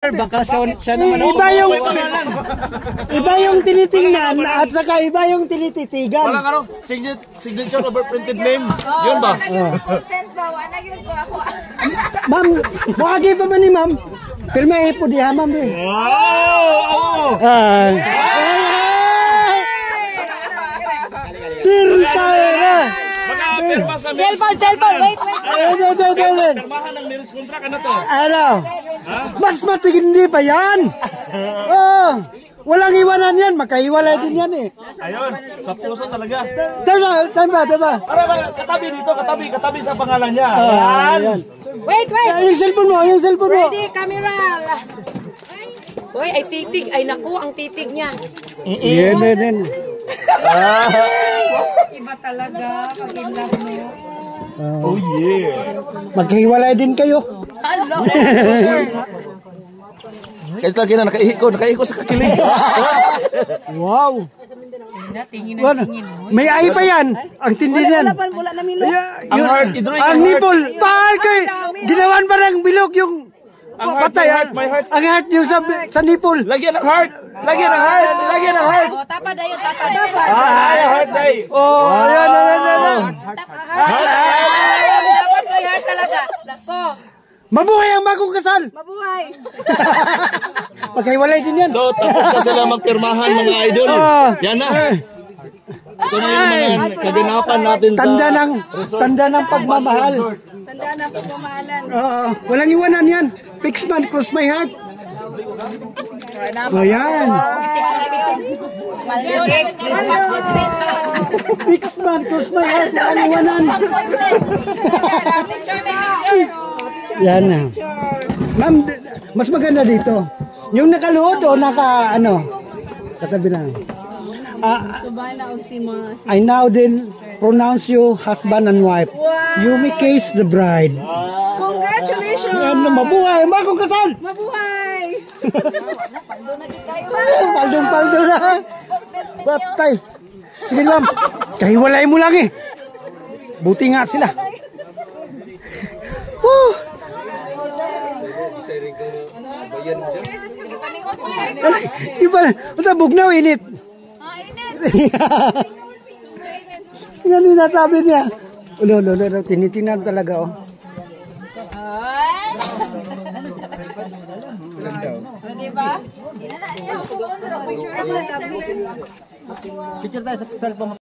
Baka siya naman iba yung tinitingnan at saka iba yung tinititigan. Walang ano, signature over printed name. Yun ba? Content ba? Wala yun ko ako. Ma'am, makagi pa ba ni ma'am? Pero may ipo diha ma'am. Wow! Pirsaira! Cellphone, wait. Pirmahan ng marriage contract, ano to? Ano? Mas matindi pa yan! Oh, walang iwanan yan, makaiwalay din yan eh. Ayun, sa puso talaga. Tama. Katabi sa pangalan niya. Wait. Yung cellphone mo. Ready, camera. Uy, ay titig. Ay naku, ang titig niya. Yan. Iba talaga pag in love mo. Oh yeah. Maghiwalay din kayo. Hello. Kahit lagi na nakaihiko sa kakilig. Wow. Tingin Ano? May ay pa yan. Ang tindi yan. Ang heart, Ang nipple. Bakit? Ginawan pa ng bilog yung patay. my heart. Ang heart yung sa nipple. Lagyan ng heart. Lagyan ng heart. Oh, tapad ayo. Heart day. Oh, ayan. Dapat may heart talaga. Nako. Mabuhay ang bagong kasal. Mabuhay. Maghiwalay din yan. So, tapos na sila magpirmahan mga idol. Yan na. Ito na yung mga kaganapan natin sa Tanda ng pagmamahal. Tandaan na pagmamahalan. Walang iwanan yan. Fix man, cross my heart. O yan. Fix man, cross my heart. Walang iwanan. Yan na. Ma'am, mas maganda dito. Yung nakaluhod o katabi lang. I now then pronounce you husband and wife. You may kiss the bride. Congratulations! Mabuhay! Bagong kasal! Mabuhay! Paldong na. Batay. Sige ma'am, kahiwalay mo lang eh. Buti nga sila. Woo! Iba, unta bugnaw init. Yan din nasabi niya. Ulo, tinitinan talaga oh. So, diba? Picture tayo sa cellphone.